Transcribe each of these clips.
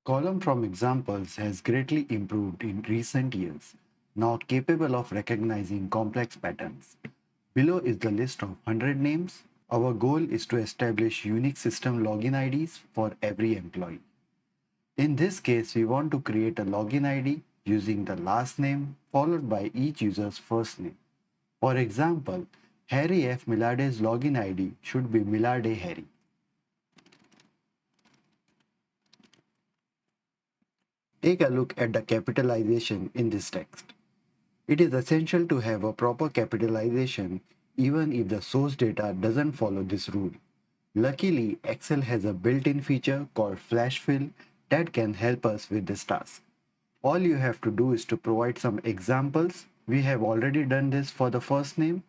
Column from examples has greatly improved in recent years, now capable of recognizing complex patterns. Below is the list of 100 names. Our goal is to establish unique system login IDs for every employee. In this case, we want to create a login ID using the last name followed by each user's first name. For example, Harry F. Milarde's login ID should be Milarde Harry. Take a look at the capitalization in this text. It is essential to have a proper capitalization even if the source data doesn't follow this rule. Luckily, Excel has a built-in feature called Flash Fill that can help us with this task. All you have to do is to provide some examples. We have already done this for the first name.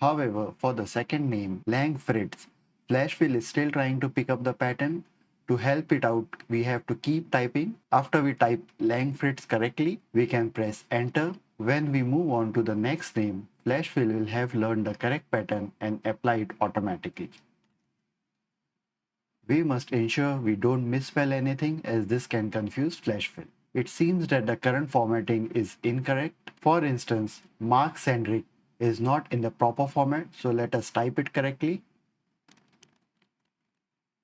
However, for the second name, Lang Fritz, Flashfill is still trying to pick up the pattern. To help it out, we have to keep typing. After we type Lang Fritz correctly, we can press enter. When we move on to the next name, Flashfill will have learned the correct pattern and apply it automatically. We must ensure we don't misspell anything as this can confuse Flashfill. It seems that the current formatting is incorrect. For instance, Mark Sandrick is not in the proper format, so let us type it correctly.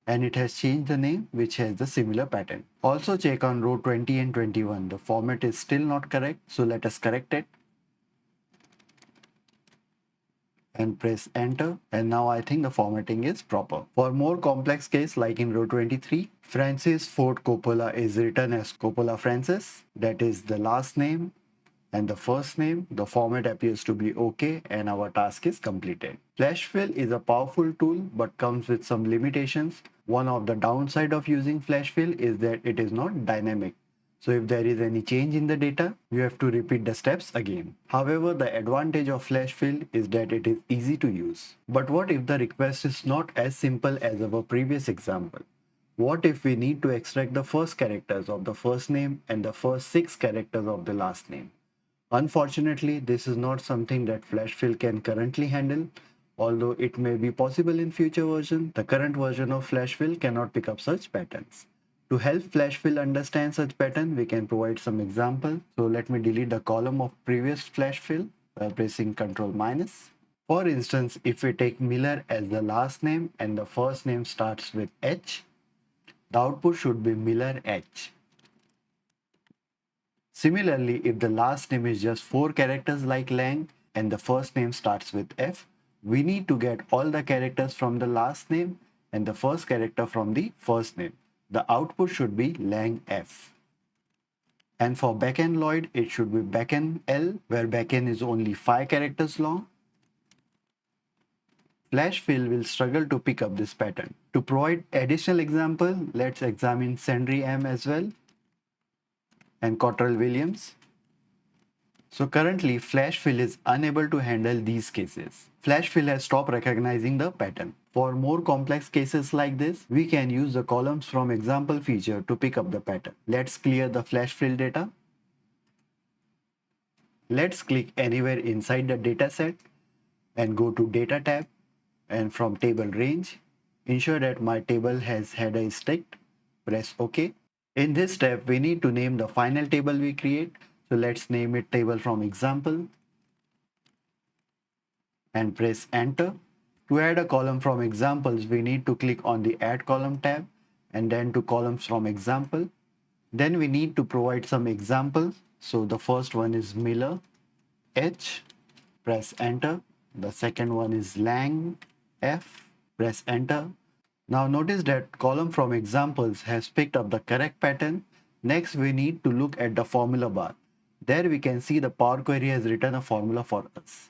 And it has changed the name, which has the similar pattern. Also check on row 20 and 21. The format is still not correct, so let us correct it. And press enter, and now I think the formatting is proper. For more complex case like in row 23, Francis Ford Coppola is written as Coppola Francis, that is the last name and the first name. The format appears to be okay and our task is completed. Flashfill is a powerful tool but comes with some limitations. One of the downside of using Flashfill is that it is not dynamic. So if there is any change in the data, you have to repeat the steps again. However, the advantage of Flashfill is that it is easy to use. But what if the request is not as simple as our previous example? What if we need to extract the first characters of the first name and the first 6 characters of the last name? Unfortunately, this is not something that Flashfill can currently handle. Although it may be possible in future version, the current version of Flashfill cannot pick up such patterns. To help Flashfill understand such pattern, we can provide some example. So let me delete the column of previous Flashfill by pressing Ctrl minus. For instance, if we take Miller as the last name and the first name starts with H, the output should be Miller H. Similarly, if the last name is just 4 characters like Lang and the first name starts with F, we need to get all the characters from the last name and the first character from the first name. The output should be Lang F. And for backend Lloyd, it should be backend L, where backend is only 5 characters long. Flashfill will struggle to pick up this pattern. To provide additional example, let's examine Sandry M as well and Cottrell Williams. So currently, Flashfill is unable to handle these cases. Flashfill has stopped recognizing the pattern. For more complex cases like this, we can use the columns from example feature to pick up the pattern. Let's clear the Flashfill data. Let's click anywhere inside the dataset and go to Data tab, and from Table Range, ensure that my table has header is ticked. Press OK. In this step, we need to name the final table we create. So let's name it Table from Example and press enter. To add a column from examples, we need to click on the Add Column tab and then to Columns from Example. Then we need to provide some examples. So the first one is Miller H. Press enter. The second one is Lang F. Press enter. Now notice that column from examples has picked up the correct pattern. Next, we need to look at the formula bar. There we can see the Power Query has written a formula for us.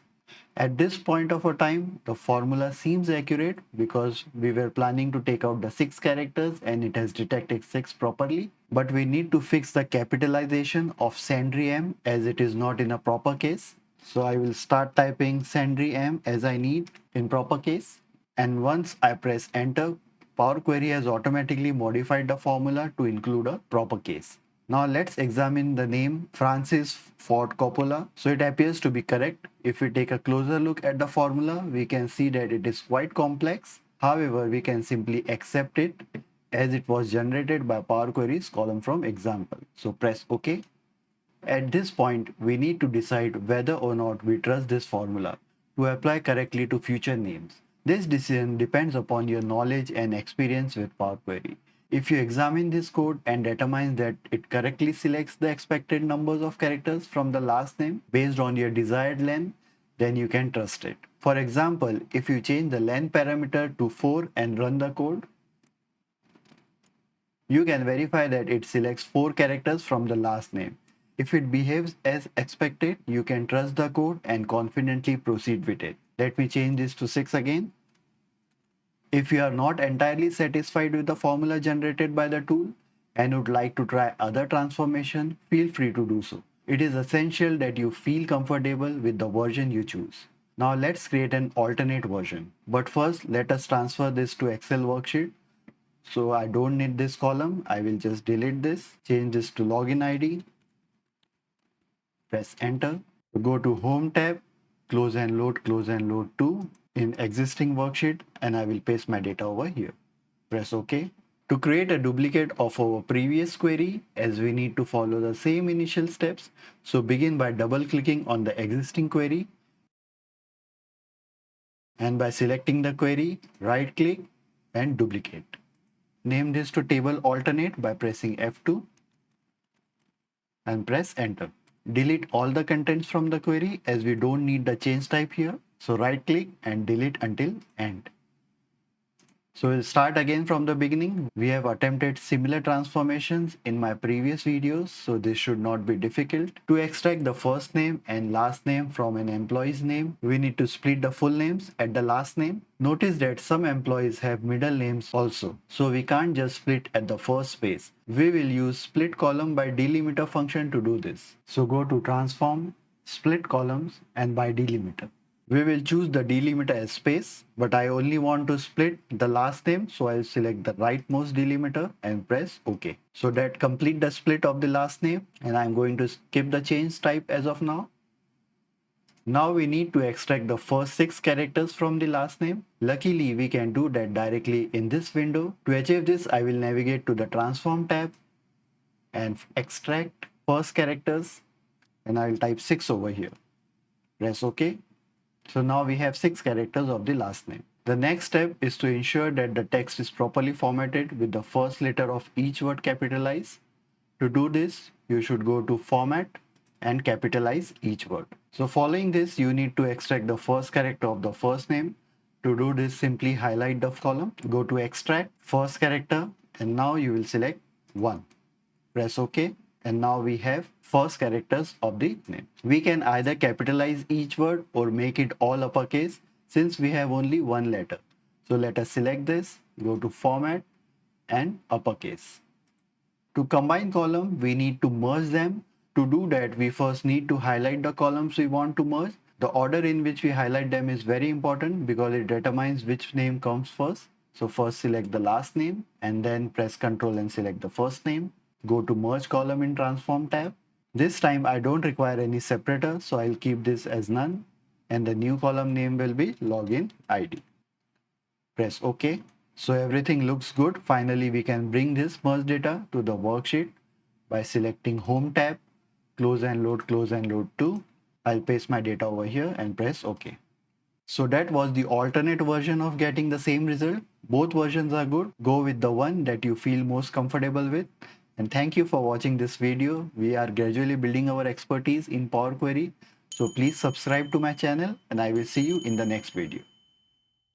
At this point of a time, the formula seems accurate because we were planning to take out the 6 characters and it has detected 6 properly. But we need to fix the capitalization of Sandry M as it is not in a proper case. So I will start typing Sandry M as I need in proper case. And once I press enter, Power Query has automatically modified the formula to include a proper case. Now let's examine the name Francis Ford Coppola. So it appears to be correct. If we take a closer look at the formula, we can see that it is quite complex. However, we can simply accept it as it was generated by Power Query's column from example. So press OK. At this point, we need to decide whether or not we trust this formula to apply correctly to future names. This decision depends upon your knowledge and experience with Power Query. If you examine this code and determine that it correctly selects the expected numbers of characters from the last name based on your desired length, then you can trust it. For example, if you change the length parameter to 4 and run the code, you can verify that it selects 4 characters from the last name. If it behaves as expected, you can trust the code and confidently proceed with it. Let me change this to 6 again. If you are not entirely satisfied with the formula generated by the tool and would like to try other transformation, feel free to do so. It is essential that you feel comfortable with the version you choose. Now let's create an alternate version. But first, let us transfer this to Excel worksheet. So I don't need this column. I will just delete this, change this to login ID, press enter. Go to home tab, close and load to in existing worksheet, and I will paste my data over here. Press OK. To create a duplicate of our previous query, as we need to follow the same initial steps, so begin by double clicking on the existing query, and by selecting the query, right click and duplicate. Name this to table alternate by pressing F2 and press enter. Delete all the contents from the query as we don't need the change type here. So right click and delete until end. So we'll start again from the beginning. We have attempted similar transformations in my previous videos, so this should not be difficult. To extract the first name and last name from an employee's name, we need to split the full names at the last name. Notice that some employees have middle names also, so we can't just split at the first space. We will use split column by delimiter function to do this. So go to transform, split columns, and by delimiter. We will choose the delimiter as space, but I only want to split the last name, so I'll select the rightmost delimiter and press OK. So that complete the split of the last name, and I'm going to skip the change type as of now. Now we need to extract the first 6 characters from the last name. Luckily, we can do that directly in this window. To achieve this, I will navigate to the transform tab and extract first characters, and I'll type 6 over here. Press OK. So now we have 6 characters of the last name. The next step is to ensure that the text is properly formatted with the first letter of each word capitalized. To do this, you should go to Format and capitalize each word. So following this, you need to extract the first character of the first name. To do this, simply highlight the column, go to Extract, First Character, and now you will select 1. Press OK. And now we have first characters of the name. We can either capitalize each word or make it all uppercase since we have only one letter. So let us select this, go to Format and Uppercase. To combine column, we need to merge them. To do that, we first need to highlight the columns we want to merge. The order in which we highlight them is very important because it determines which name comes first. So first select the last name and then press Ctrl and select the first name. Go to merge column in transform tab. This time I don't require any separator, so I'll keep this as none, and the new column name will be login ID. Press OK. So everything looks good. Finally, we can bring this merge data to the worksheet by selecting home tab, close and load to. I'll paste my data over here and press OK. So that was the alternate version of getting the same result. Both versions are good. Go with the one that you feel most comfortable with. And thank you for watching this video. We are gradually building our expertise in Power Query. So please subscribe to my channel and I will see you in the next video.